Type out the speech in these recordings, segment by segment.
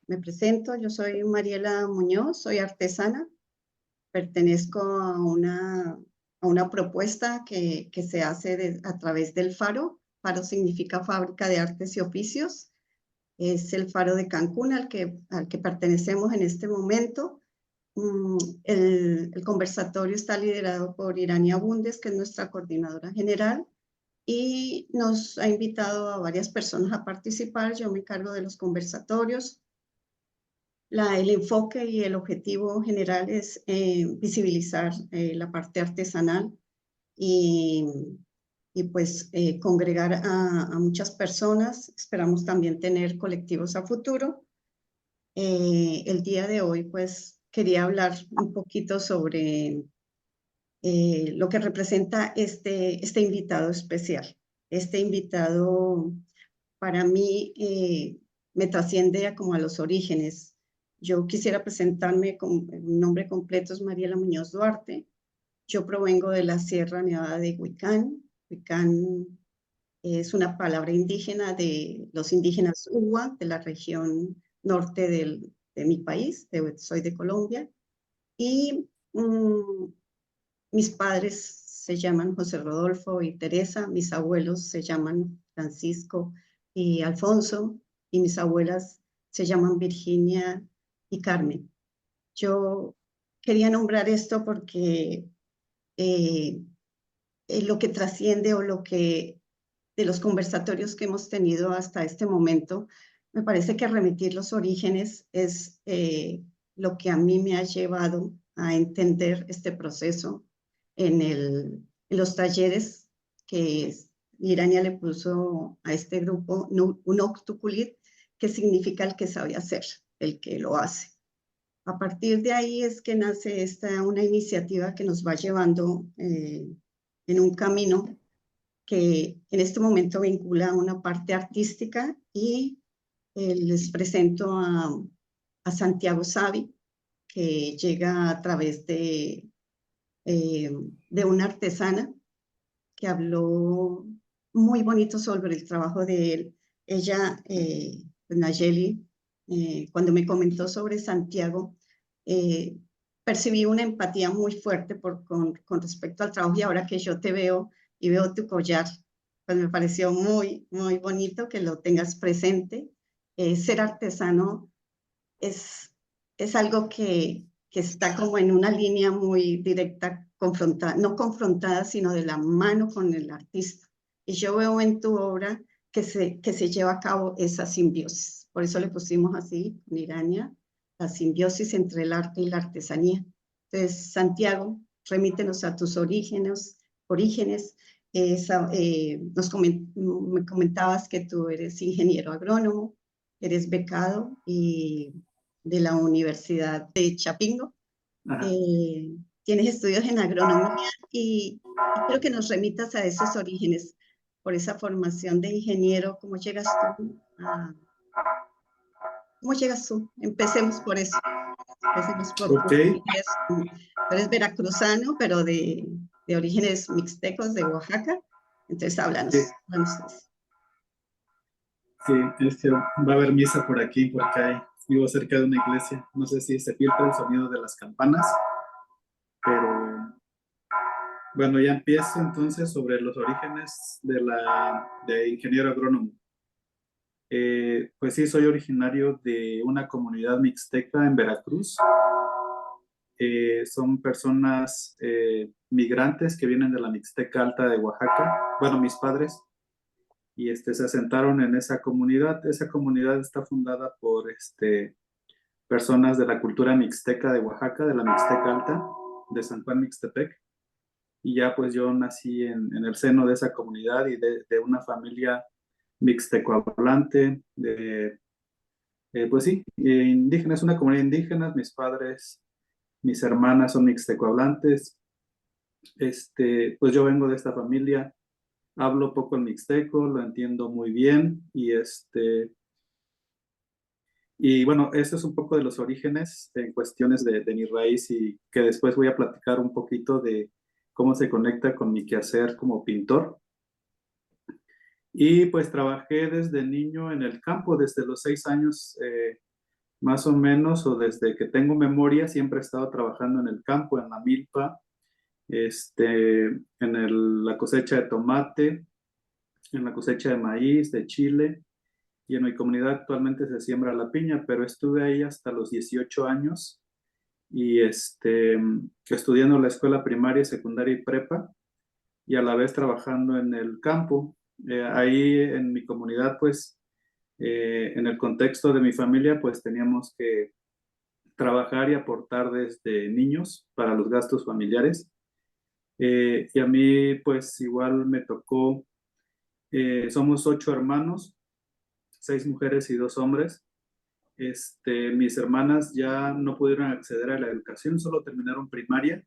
Me presento, yo soy Mariela Muñoz, soy artesana, pertenezco a una propuesta que se hace a través del Faro. Faro significa Fábrica de Artes y Oficios. Es el Faro de Cancún al que pertenecemos en este momento. El conversatorio está liderado por Irania Bundes, que es nuestra coordinadora general, y nos ha invitado a varias personas a participar. Yo me encargo de los conversatorios. El enfoque y el objetivo general es visibilizar la parte artesanal y, y pues congregar a muchas personas. Esperamos también tener colectivos a futuro. El día de hoy pues quería hablar un poquito sobre lo que representa este invitado especial. Este invitado para mí me trasciende como a los orígenes. Yo quisiera presentarme con mi nombre completo es Mariela Muñoz Duarte. Yo provengo de la Sierra Nevada de Huicán. Huicán es una palabra indígena de los indígenas Uwa, de la región norte de mi país, soy de Colombia. Y mis padres se llaman José Rodolfo y Teresa, mis abuelos se llaman Francisco y Alfonso, y mis abuelas se llaman Virginia y Carmen. Yo quería nombrar esto porque eh, lo que trasciende o lo que de los conversatorios que hemos tenido hasta este momento, me parece que remitir los orígenes es lo que a mí me ha llevado a entender este proceso en los talleres que Irania le puso a este grupo, un octuculit, que significa el que sabe hacer, el que lo hace. A partir de ahí es que nace una iniciativa que nos va llevando en un camino que en este momento vincula una parte artística y les presento a Santiago Savi, que llega a través de una artesana que habló muy bonito sobre el trabajo de él. Ella, Nayeli, cuando me comentó sobre Santiago, eh, percibí una empatía muy fuerte con respecto al trabajo, y ahora que yo te veo y veo tu collar, pues me pareció muy, muy bonito que lo tengas presente. Ser artesano es, es algo que está como en una línea muy directa, confrontada, no confrontada, sino de la mano con el artista. Y yo veo en tu obra que se lleva a cabo esa simbiosis. Por eso le pusimos así, Mirania, la simbiosis entre el arte y la artesanía. Entonces, Santiago, remítenos a tus orígenes. Me comentabas que tú eres ingeniero agrónomo, eres becado y de la Universidad de Chapingo. Tienes estudios en agronomía y quiero que nos remitas a esos orígenes, por esa formación de ingeniero. ¿Cómo llegas tú? ¿Cómo llegas tú? Empecemos por eso. Empecemos por Ok, tú eres veracruzano, pero de orígenes mixtecos de Oaxaca. Entonces, sí, háblanos de eso. sí, es que va a haber misa por aquí porque vivo cerca de una iglesia. No sé si se filtra el sonido de las campanas, pero bueno, ya empiezo entonces sobre los orígenes de ingeniero agrónomo. Pues sí, soy originario de una comunidad mixteca en Veracruz. Son personas migrantes que vienen de la Mixteca Alta de Oaxaca. Bueno, mis padres. Y se asentaron en esa comunidad. Esa comunidad está fundada por personas de la cultura mixteca de Oaxaca, de la Mixteca Alta, de San Juan Mixtepec. Y ya pues yo nací en el seno de esa comunidad y de una familia mixtecohablante, pues sí, indígena, es una comunidad indígena. Mis padres, mis hermanas son mixtecohablantes. Pues yo vengo de esta familia, hablo poco el mixteco, lo entiendo muy bien y bueno, este es un poco de los orígenes en cuestiones de mi raíz, y que después voy a platicar un poquito de cómo se conecta con mi quehacer como pintor. Y pues trabajé desde niño en el campo, desde los 6 años más o menos, o desde que tengo memoria, siempre he estado trabajando en el campo, en la milpa, en la cosecha de tomate, en la cosecha de maíz, de chile, y en mi comunidad actualmente se siembra la piña, pero estuve ahí hasta los 18 años y estudiando en la escuela primaria, secundaria y prepa, y a la vez trabajando en el campo. Ahí en mi comunidad, pues, en el contexto de mi familia, pues teníamos que trabajar y aportar desde niños para los gastos familiares. Y a mí, pues, igual me tocó, somos 8 hermanos, 6 mujeres y 2 hombres. Mis hermanas ya no pudieron acceder a la educación, solo terminaron primaria.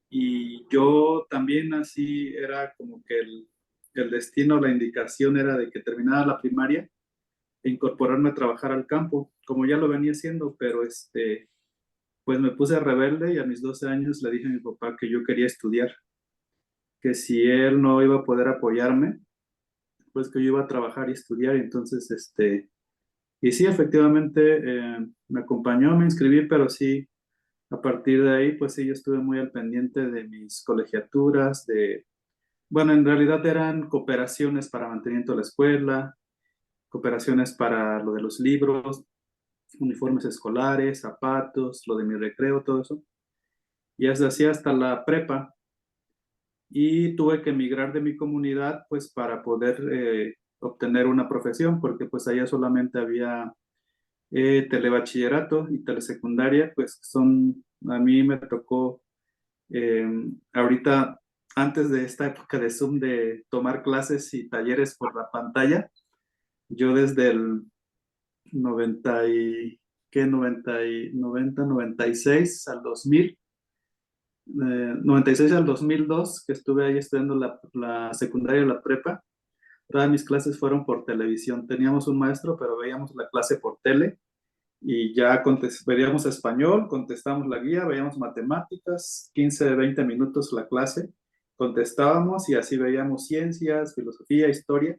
Y yo también así era como que el destino, la indicación era de que terminara la primaria e incorporarme a trabajar al campo, como ya lo venía haciendo, pero pues me puse rebelde y a mis 12 años le dije a mi papá que yo quería estudiar, que si él no iba a poder apoyarme, pues que yo iba a trabajar y estudiar. Y entonces, y sí, efectivamente, me acompañó, me inscribí, pero sí, a partir de ahí, pues sí, yo estuve muy al pendiente de mis colegiaturas, bueno, en realidad eran cooperaciones para mantenimiento de la escuela, cooperaciones para lo de los libros, uniformes escolares, zapatos, lo de mi recreo, todo eso. Y así hasta la prepa. Y tuve que emigrar de mi comunidad, pues, para poder obtener una profesión, porque pues allá solamente había telebachillerato y telesecundaria, pues a mí me tocó eh, ahorita, antes de esta época de Zoom, de tomar clases y talleres por la pantalla. Yo desde el 90 y, ¿qué? 96 al 2000, 96 al 2002, que estuve ahí estudiando la secundaria y la prepa. Todas mis clases fueron por televisión. Teníamos un maestro, pero veíamos la clase por tele y ya veíamos español, contestábamos la guía, veíamos matemáticas, 15, 20 minutos la clase, contestábamos y así veíamos ciencias, filosofía, historia.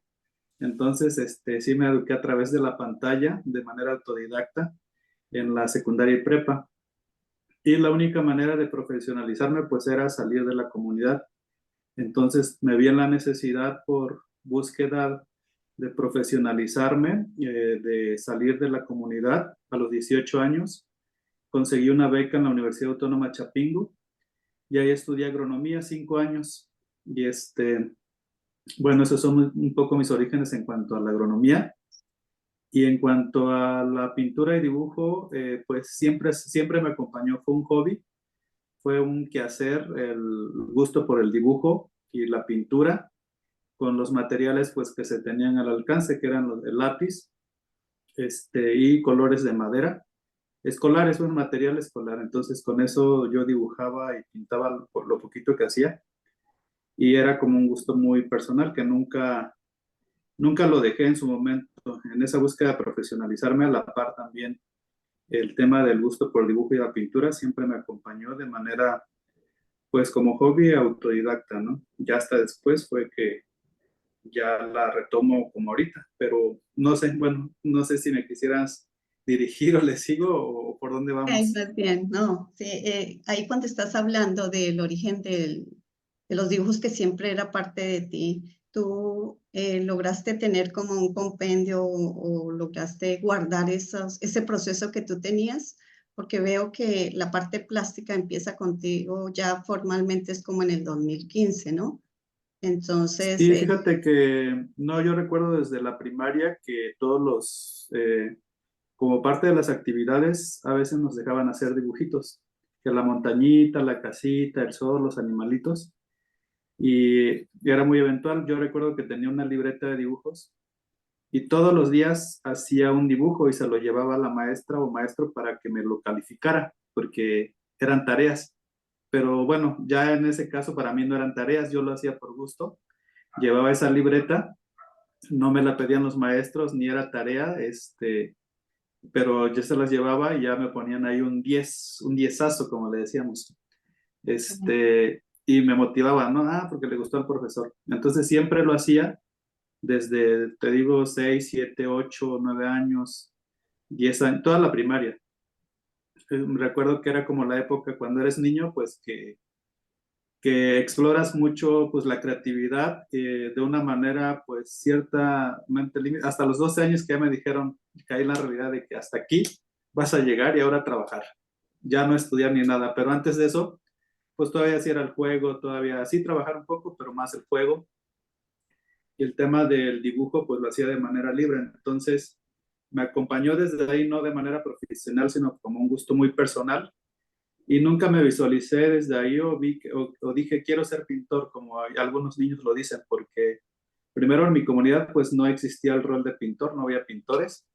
Entonces, sí me eduqué a través de la pantalla de manera autodidacta en la secundaria y prepa. Y la única manera de profesionalizarme pues era salir de la comunidad. Entonces me vi en la necesidad por búsqueda de profesionalizarme, de salir de la comunidad a los 18 años. Conseguí una beca en la Universidad Autónoma Chapingo y ahí estudié agronomía 5 años. Y bueno, esos son un poco mis orígenes en cuanto a la agronomía. Y en cuanto a la pintura y dibujo, pues siempre me acompañó, fue un hobby, fue un quehacer, el gusto por el dibujo y la pintura con los materiales pues que se tenían al alcance, que eran el lápiz, y colores de madera. Escolar es un material escolar, entonces con eso yo dibujaba y pintaba por lo poquito que hacía y era como un gusto muy personal que nunca lo dejé en su momento. En esa búsqueda de profesionalizarme, a la par también el tema del gusto por el dibujo y la pintura siempre me acompañó de manera, pues como hobby autodidacta, ¿no? Ya hasta después fue que ya la retomo como ahorita, pero no sé, bueno, no sé si me quisieras dirigir o le sigo o por dónde vamos. Más bien, no, sí, ahí cuando estás hablando del origen de los dibujos que siempre era parte de ti, ¿tú lograste tener como un compendio o lograste guardar ese proceso que tú tenías? Porque veo que la parte plástica empieza contigo ya formalmente es como en el 2015, ¿no? Entonces, Sí, fíjate que no, yo recuerdo desde la primaria que como parte de las actividades, a veces nos dejaban hacer dibujitos, que la montañita, la casita, el sol, los animalitos, y era muy eventual. Yo recuerdo que tenía una libreta de dibujos y todos los días hacía un dibujo y se lo llevaba a la maestra o maestro para que me lo calificara, porque eran tareas. Pero bueno, ya en ese caso para mí no eran tareas, yo lo hacía por gusto. Llevaba esa libreta, no me la pedían los maestros ni era tarea, pero yo se las llevaba y ya me ponían ahí un 10, un diezazo, como le decíamos. Y me motivaba, ¿no? Ah, porque le gustó al profesor. Entonces siempre lo hacía desde, te digo, 6, 7, 8, 9 años. 10 años, toda la primaria. Recuerdo que era como la época cuando eres niño, pues que exploras mucho pues la creatividad de una manera pues ciertamente límite. Hasta los 12 años que ya me dijeron, caí en la realidad de que hasta aquí vas a llegar y ahora a trabajar. Ya no estudiar ni nada, pero antes de eso, pues todavía sí era el juego, todavía sí trabajar un poco, pero más el juego. Y el tema del dibujo pues lo hacía de manera libre. Entonces me acompañó desde ahí, no de manera profesional, sino como un gusto muy personal. Y nunca me visualicé desde ahí o dije, quiero ser pintor, como algunos niños lo dicen, porque primero en mi comunidad pues no existía el rol de pintor, no había pintores,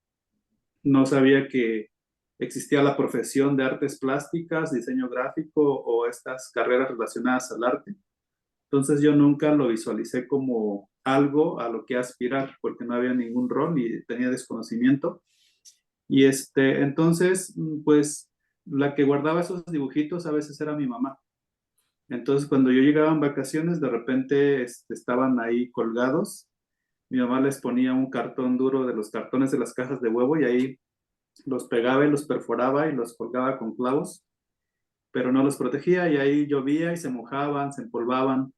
no sabía que existía la profesión de artes plásticas, diseño gráfico o estas carreras relacionadas al arte. Entonces yo nunca lo visualicé como algo a lo que aspirar, porque no había ningún rol y tenía desconocimiento. Y entonces, pues la que guardaba esos dibujitos a veces era mi mamá. Entonces, cuando yo llegaba en vacaciones, de repente estaban ahí colgados. Mi mamá les ponía un cartón duro de los cartones de las cajas de huevo y ahí los pegaba y los perforaba y los colgaba con clavos, pero no los protegía y ahí llovía y se mojaban, se empolvaban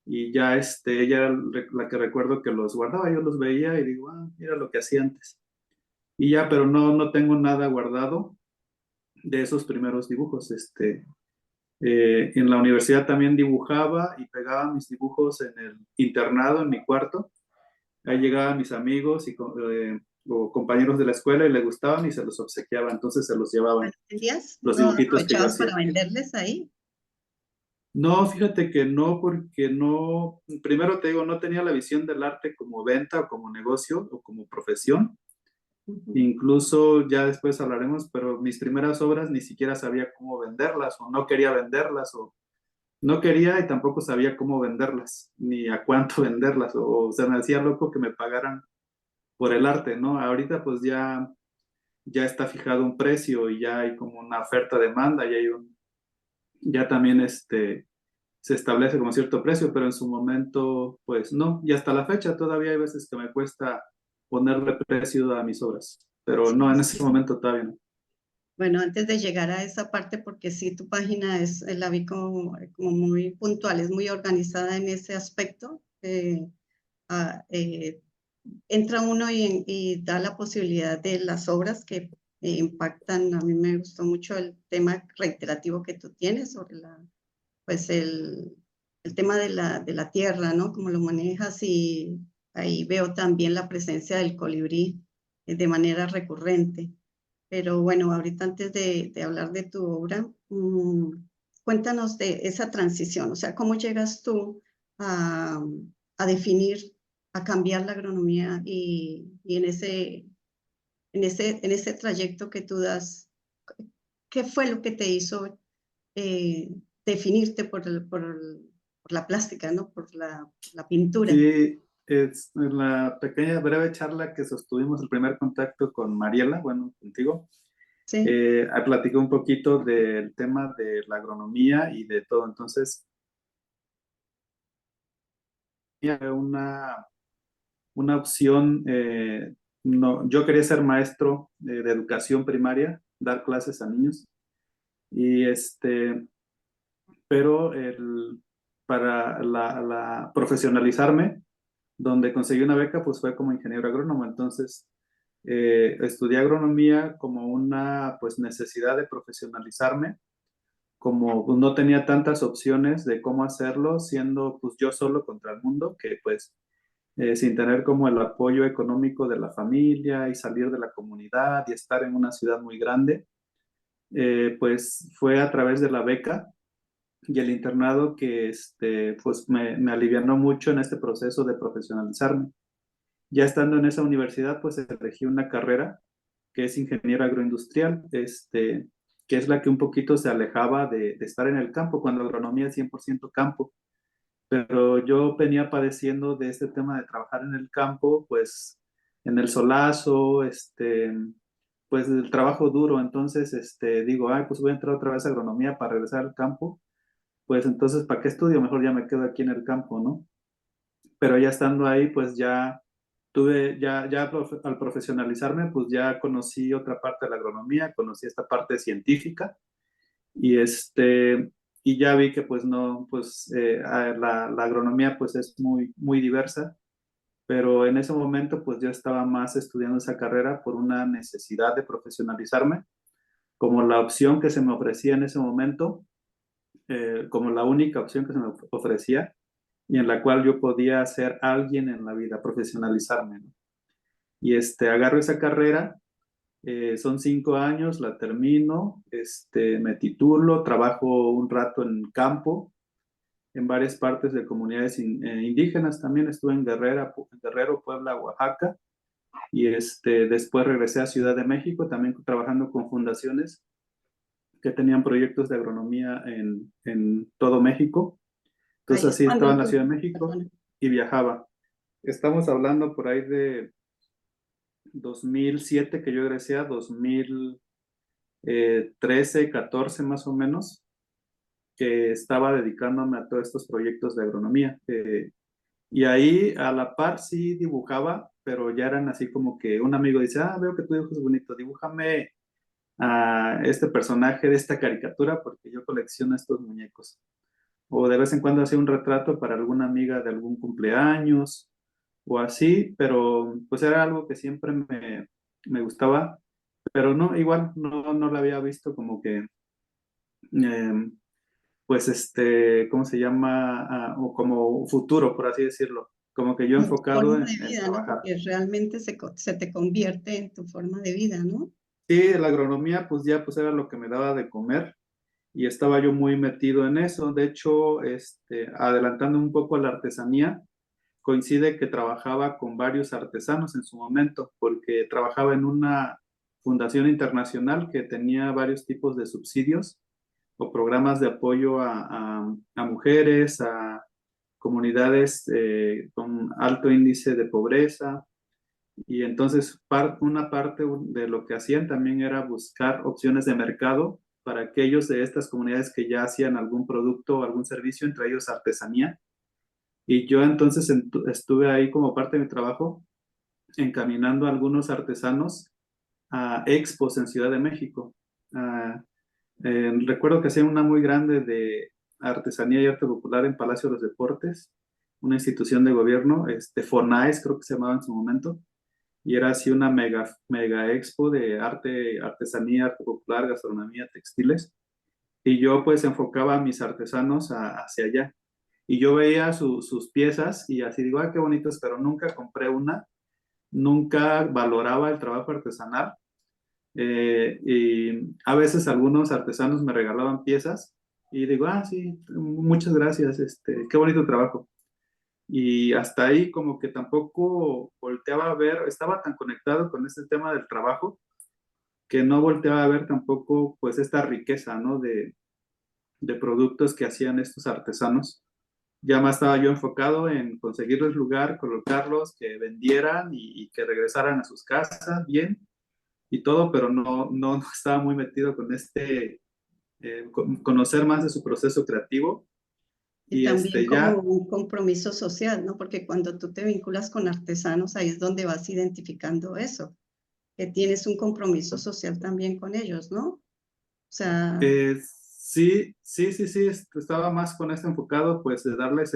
y ya ella era la que recuerdo que los guardaba. Yo los veía y digo, ah, mira lo que hacía antes. Y ya, pero no tengo nada guardado de esos primeros dibujos. En la universidad también dibujaba y pegaba mis dibujos en el internado, en mi cuarto. Ahí llegaban mis amigos o compañeros de la escuela y les gustaban y se los obsequiaba, entonces se los llevaban, ¿Entendías? los ¿No dibujitos que yo aprovechabas hacía. para venderles ahí? No, fíjate que no, porque no, primero te digo, no tenía la visión del arte como venta o como negocio o como profesión. Ujú. Incluso ya después hablaremos, pero mis primeras obras ni siquiera sabía cómo venderlas o no quería venderlas o no quería y tampoco sabía cómo venderlas, ni a cuánto venderlas, o se me hacía loco que me pagaran por el arte, ¿no? Ahorita pues ya está fijado un precio y ya hay como una oferta-demanda, ya también se establece como cierto precio, pero en su momento pues no, y hasta la fecha todavía hay veces que me cuesta ponerle precio a mis obras, pero no, Sí, en sí, ese sí. momento todavía no. Bueno, antes de llegar a esa parte, porque sí, tu página la vi como muy puntual, es muy organizada en ese aspecto. Ah, entra uno y da la posibilidad de las obras que impactan. A mí me gustó mucho el tema reiterativo que tú tienes sobre pues el tema de la tierra, ¿no? Cómo lo manejas y ahí veo también la presencia del colibrí de manera recurrente. Pero bueno, ahorita antes de hablar de tu obra, cuéntanos de esa transición, o sea, ¿cómo llegas tú a, a definir, a cambiar la agronomía y en ese trayecto que tú das, qué fue lo que te hizo eh, definirte por la plástica, ¿no? Por la pintura. Sí, en la pequeña breve charla que sostuvimos el primer contacto con Mariela, bueno, contigo, Sí, ahí platiqué un poquito del tema de la agronomía y de todo. Entonces, había una opción, no, yo quería ser maestro de educación primaria, dar clases a niños, y pero para profesionalizarme, donde conseguí una beca, pues fue como ingeniero agrónomo. Entonces, estudié agronomía como una pues necesidad de profesionalizarme, como pues, no tenía tantas opciones de cómo hacerlo, siendo pues yo solo contra el mundo, que pues sin tener como el apoyo económico de la familia y salir de la comunidad y estar en una ciudad muy grande, pues fue a través de la beca y el internado que pues me alivianó mucho en este proceso de profesionalizarme. Ya estando en esa universidad, pues elegí una carrera que es ingeniero agroindustrial, que es la que un poquito se alejaba de estar en el campo, cuando la agronomía es 100% campo. Pero yo venía padeciendo de este tema de trabajar en el campo, pues en el solazo, pues el trabajo duro. Entonces, digo, ay, pues voy a entrar otra vez a agronomía para regresar al campo. Pues entonces, ¿para qué estudio? Mejor ya me quedo aquí en el campo, ¿no? Pero ya estando ahí, pues ya al profesionalizarme, pues ya conocí otra parte de la agronomía, conocí esta parte científica y y ya vi que pues no, pues la agronomía pues es muy, muy diversa, pero en ese momento pues yo estaba más estudiando esa carrera por una necesidad de profesionalizarme, como la opción que se me ofrecía en ese momento, como la única opción que se me ofrecía y en la cual yo podía ser alguien en la vida, profesionalizarme, ¿no? Y agarro esa carrera, son 5 años, la termino, me titulo, trabajo un rato en campo, en varias partes de comunidades indígenas, también estuve en Guerrero, Puebla, Oaxaca, y después regresé a Ciudad de México, también trabajando con fundaciones que tenían proyectos de agronomía en todo México. Entonces Ahí es así estaba cuando en la Ciudad tú, de México perdona, y viajaba. Estamos hablando por ahí de 2007 que yo egresé a 2013, 14 más o menos, que estaba dedicándome a todos estos proyectos de agronomía. Y ahí a la par sí dibujaba, pero ya eran así como que un amigo dice, veo que tu dibujo es bonito, dibújame a este personaje de esta caricatura porque yo colecciono estos muñecos. O de vez en cuando hacía un retrato para alguna amiga de algún cumpleaños o así, pero pues era algo que siempre me gustaba, pero no, igual no lo había visto como que, eh, pues ¿cómo se llama? O como futuro, por así decirlo, como que yo como tu enfocado forma de en vida, ¿no? trabajar. Porque realmente se te convierte en tu forma de vida, ¿no? Sí, la agronomía pues ya pues era lo que me daba de comer y estaba yo muy metido en eso. De hecho, adelantando un poco a la artesanía, coincide que trabajaba con varios artesanos en su momento, porque trabajaba en una fundación internacional que tenía varios tipos de subsidios o programas de apoyo a mujeres, a comunidades con alto índice de pobreza. Y entonces una parte de lo que hacían también era buscar opciones de mercado para aquellos de estas comunidades que ya hacían algún producto o algún servicio, entre ellos artesanía. Y yo entonces estuve ahí como parte de mi trabajo encaminando a algunos artesanos a expos en Ciudad de México. Ah, recuerdo que hacían una muy grande de artesanía y arte popular en Palacio de los Deportes, una institución de gobierno, FONAES creo que se llamaba en su momento, y era así una mega expo de arte, artesanía, arte popular, gastronomía, textiles, y yo pues enfocaba a mis artesanos hacia allá. Y yo veía sus piezas y así digo, qué bonitas, pero nunca compré una, nunca valoraba el trabajo artesanal. Y a veces algunos artesanos me regalaban piezas y digo, sí, muchas gracias, qué bonito trabajo. Y hasta ahí como que tampoco volteaba a ver, estaba tan conectado con este tema del trabajo que no volteaba a ver tampoco pues esta riqueza, ¿no? De productos que hacían estos artesanos. Ya más estaba yo enfocado en conseguirles lugar, colocarlos, que vendieran y que regresaran a sus casas bien y todo, pero no estaba muy metido con conocer más de su proceso creativo. Y Y también como ya, un compromiso social, ¿no? Porque cuando tú te vinculas con artesanos, ahí es donde vas identificando eso, que tienes un compromiso social también con ellos, ¿no? O sea, sí, estaba más con este enfocado, pues de darles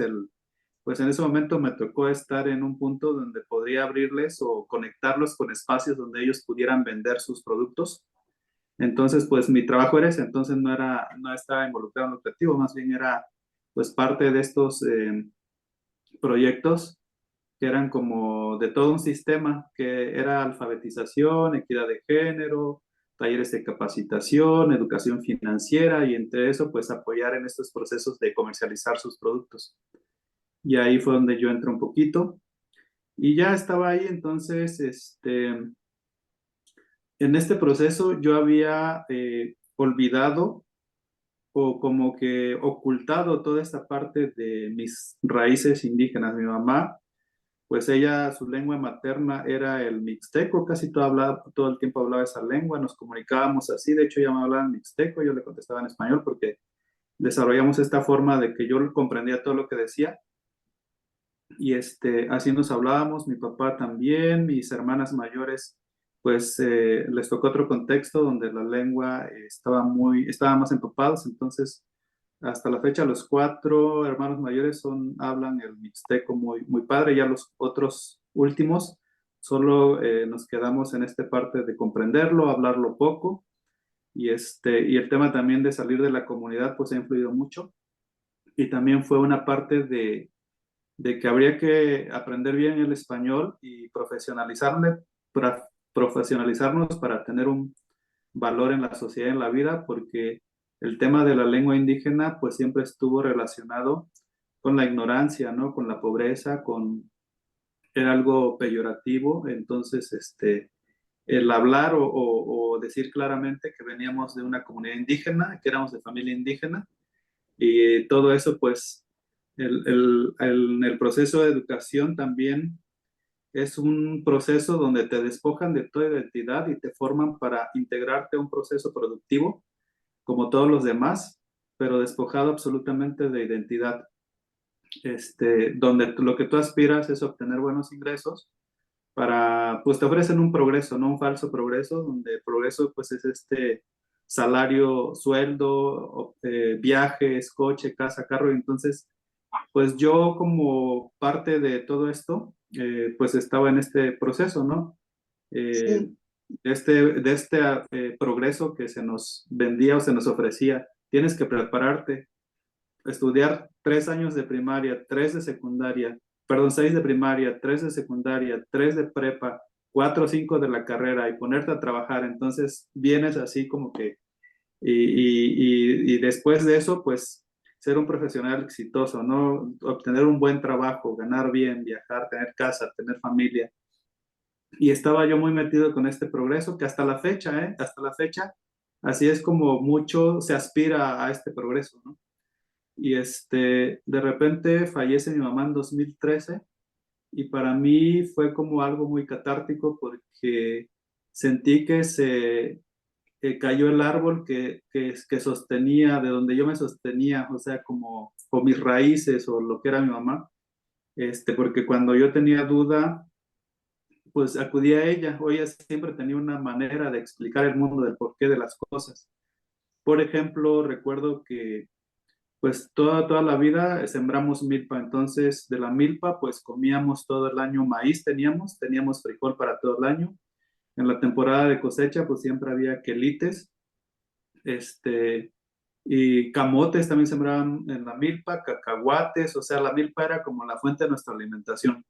pues en ese momento me tocó estar en un punto donde podría abrirles o conectarlos con espacios donde ellos pudieran vender sus productos. Entonces, pues mi trabajo era ese, entonces no estaba involucrado en lo creativo, más bien era pues parte de estos proyectos que eran como de todo un sistema, que era alfabetización, equidad de género, talleres de capacitación, educación financiera y entre eso pues apoyar en estos procesos de comercializar sus productos. Y ahí fue donde yo entré un poquito y ya estaba ahí, entonces, en este proceso yo había olvidado o como que ocultado toda esta parte de mis raíces indígenas. Mi mamá, pues ella, su lengua materna era el mixteco, casi todo el tiempo hablaba esa lengua, nos comunicábamos así, de hecho ella me hablaba en mixteco, yo le contestaba en español porque desarrollamos esta forma de que yo comprendía todo lo que decía y así nos hablábamos, mi papá también, mis hermanas mayores, pues les tocó otro contexto donde la lengua estaba más empapados, entonces hasta la fecha los cuatro hermanos mayores hablan el mixteco muy, muy padre, ya los otros últimos solo nos quedamos en esta parte de comprenderlo, hablarlo poco, y el tema también de salir de la comunidad pues ha influido mucho, y también fue una parte de que habría que aprender bien el español y profesionalizarnos para tener un valor en la sociedad y en la vida, porque el tema de la lengua indígena pues siempre estuvo relacionado con la ignorancia, ¿no? Con la pobreza, era algo peyorativo, entonces el hablar o decir claramente que veníamos de una comunidad indígena, que éramos de familia indígena, y todo eso pues en el proceso de educación también es un proceso donde te despojan de tu identidad y te forman para integrarte a un proceso productivo como todos los demás, pero despojado absolutamente de identidad. Donde lo que tú aspiras es obtener buenos ingresos pues te ofrecen un progreso, no un falso progreso, donde el progreso pues es salario, sueldo, viajes, coche, casa, carro, y entonces pues yo como parte de todo esto, pues estaba en este proceso, ¿no? Eh, Sí, progreso que se nos vendía o se nos ofrecía. Tienes que prepararte, estudiar 3 años de primaria, 3 de secundaria, perdón, 6 de primaria, 3 de secundaria, 3 de prepa, 4 o 5 de la carrera y ponerte a trabajar. Entonces vienes así como que, y después de eso, pues ser un profesional exitoso, ¿no? Obtener un buen trabajo, ganar bien, viajar, tener casa, tener familia. Y estaba yo muy metido con este progreso que hasta la fecha, ¿eh? Hasta la fecha, así es como mucho se aspira a este progreso, ¿no? Y de repente fallece mi mamá en 2013 y para mí fue como algo muy catártico porque sentí que se cayó el árbol que sostenía, de donde yo me sostenía, o sea, como o mis raíces o lo que era mi mamá, porque cuando yo tenía duda, pues acudía a ella, o ella siempre tenía una manera de explicar el mundo del porqué de las cosas. Por ejemplo, recuerdo que pues toda la vida sembramos milpa, entonces de la milpa pues comíamos todo el año maíz, teníamos frijol para todo el año. En la temporada de cosecha pues siempre había quelites, este, y camotes también sembraban en la milpa, cacahuates, o sea, la milpa era como la fuente de nuestra alimentación.